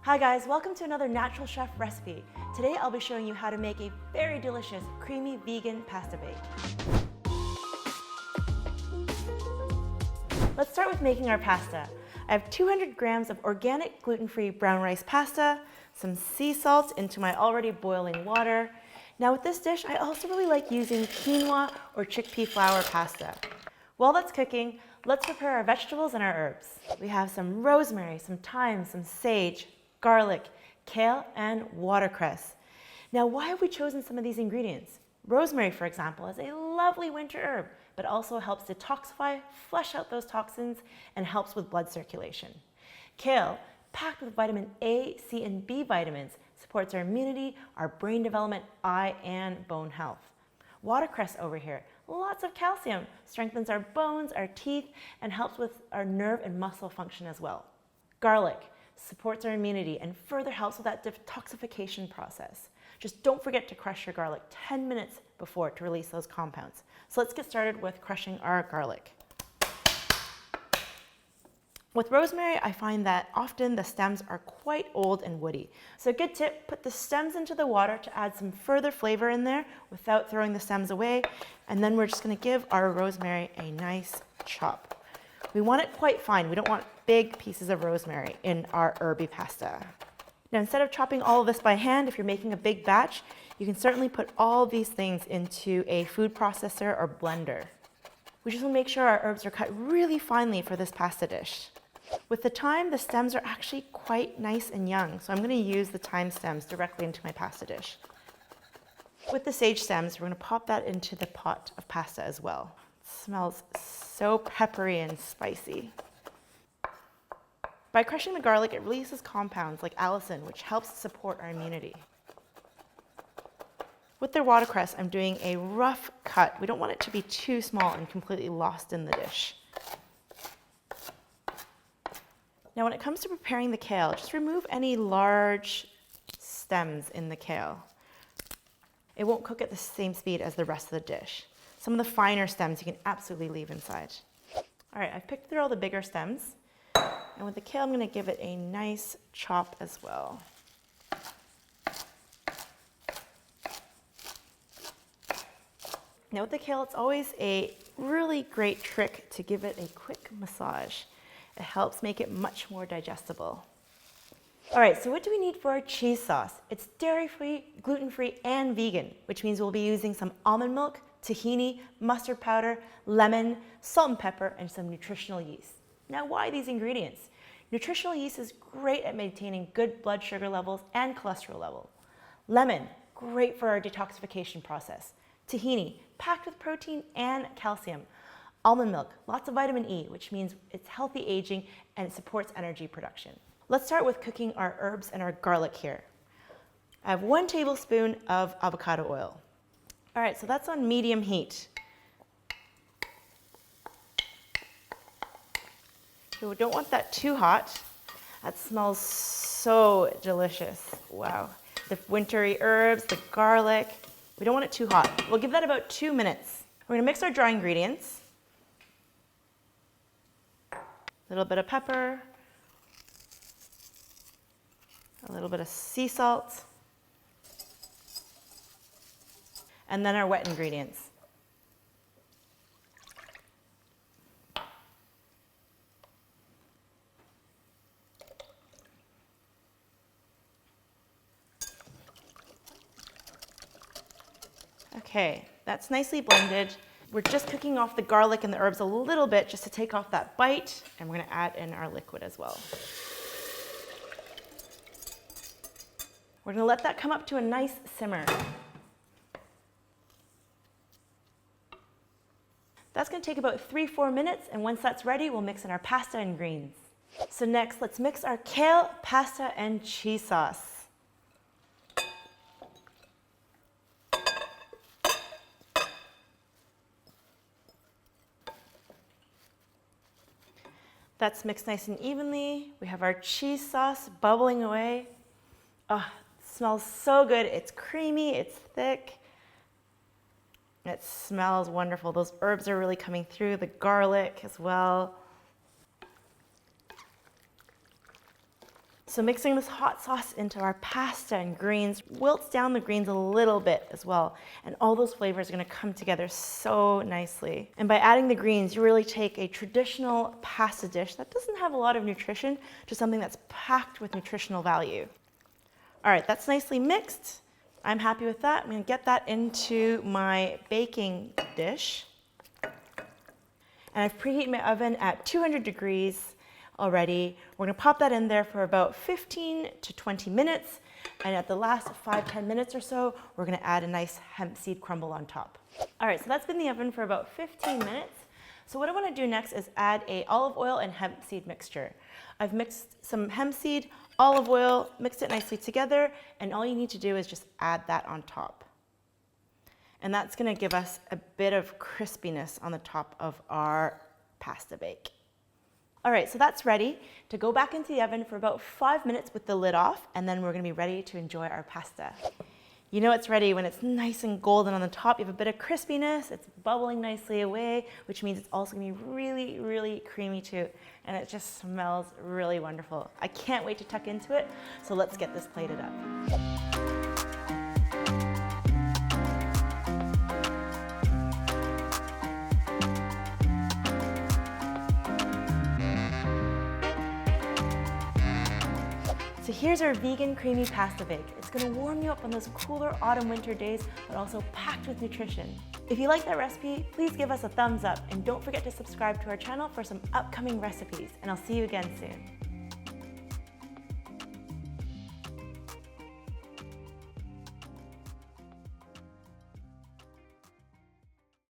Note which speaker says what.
Speaker 1: Hi guys, welcome to another Natural Chef recipe. Today I'll be showing you how to make a very delicious, creamy vegan pasta bake. Let's start with making our pasta. I have 200 grams of organic gluten-free brown rice pasta, some sea salt into my already boiling water. Now with this dish, I also really like using quinoa or chickpea flour pasta. While that's cooking, let's prepare our vegetables and our herbs. We have some rosemary, some thyme, some sage, garlic, kale, and watercress. Now, why have we chosen some of these ingredients? Rosemary, for example, is a lovely winter herb, but also helps detoxify, flush out those toxins, and helps with blood circulation. Kale, packed with vitamin A, C, and B vitamins, supports our immunity, our brain development, eye, and bone health. Watercress over here, lots of calcium, strengthens our bones, our teeth, and helps with our nerve and muscle function as well. Garlic supports our immunity and further helps with that detoxification process. Just don't forget to crush your garlic 10 minutes before to release those compounds. So let's get started with crushing our garlic. With rosemary, I find that often the stems are quite old and woody. So a good tip, put the stems into the water to add some further flavor in there without throwing the stems away. And then we're just gonna give our rosemary a nice chop. We want it quite fine. We don't want big pieces of rosemary in our herby pasta. Now, instead of chopping all of this by hand, if you're making a big batch, you can certainly put all these things into a food processor or blender. We just want to make sure our herbs are cut really finely for this pasta dish. With the thyme, the stems are actually quite nice and young, so I'm going to use the thyme stems directly into my pasta dish. With the sage stems, we're going to pop that into the pot of pasta as well. It smells so peppery and spicy. By crushing the garlic, it releases compounds like allicin, which helps support our immunity. With the watercress, I'm doing a rough cut. We don't want it to be too small and completely lost in the dish. Now, when it comes to preparing the kale, just remove any large stems in the kale. It won't cook at the same speed as the rest of the dish. Some of the finer stems you can absolutely leave inside. All right, I've picked through all the bigger stems. And with the kale, I'm going to give it a nice chop as well. Now with the kale, it's always a really great trick to give it a quick massage. It helps make it much more digestible. All right, so what do we need for our cheese sauce? It's dairy-free, gluten-free, and vegan, which means we'll be using some almond milk, tahini, mustard powder, lemon, salt and pepper, and some nutritional yeast. Now, why these ingredients? Nutritional yeast is great at maintaining good blood sugar levels and cholesterol level. Lemon, great for our detoxification process. Tahini, packed with protein and calcium. Almond milk, lots of vitamin E, which means it's healthy aging and it supports energy production. Let's start with cooking our herbs and our garlic here. I have 1 tablespoon of avocado oil. All right, so that's on medium heat. We don't want that too hot. That smells so delicious. Wow. The wintry herbs, the garlic. We don't want it too hot. We'll give that about 2 minutes. We're gonna mix our dry ingredients. A little bit of pepper. A little bit of sea salt. And then our wet ingredients. Okay, that's nicely blended. We're just cooking off the garlic and the herbs a little bit just to take off that bite, and we're gonna add in our liquid as well. We're gonna let that come up to a nice simmer. That's gonna take about 3-4 minutes, and once that's ready, we'll mix in our pasta and greens. So next, let's mix our kale, pasta, and cheese sauce. That's mixed nice and evenly. We have our cheese sauce bubbling away. Oh, it smells so good. It's creamy, it's thick. It smells wonderful. Those herbs are really coming through, the garlic as well. So mixing this hot sauce into our pasta and greens wilts down the greens a little bit as well. And all those flavors are gonna come together so nicely. And by adding the greens, you really take a traditional pasta dish that doesn't have a lot of nutrition to something that's packed with nutritional value. All right, that's nicely mixed. I'm happy with that. I'm gonna get that into my baking dish. And I've preheated my oven at 200 degrees already. We're gonna pop that in there for about 15 to 20 minutes. And at the last 5-10 minutes or so, we're gonna add a nice hemp seed crumble on top. All right, so that's been in the oven for about 15 minutes. So what I wanna do next is add a olive oil and hemp seed mixture. I've mixed some hemp seed, olive oil, mixed it nicely together, and all you need to do is just add that on top. And that's gonna give us a bit of crispiness on the top of our pasta bake. All right, so that's ready to go back into the oven for about 5 minutes with the lid off, and then we're gonna be ready to enjoy our pasta. You know it's ready when it's nice and golden on the top. You have a bit of crispiness, it's bubbling nicely away, which means it's also gonna be really, really creamy too, and it just smells really wonderful. I can't wait to tuck into it, so let's get this plated up. So here's our vegan creamy pasta bake. It's gonna warm you up on those cooler autumn winter days, but also packed with nutrition. If you like that recipe, please give us a thumbs up and don't forget to subscribe to our channel for some upcoming recipes, and I'll see you again soon.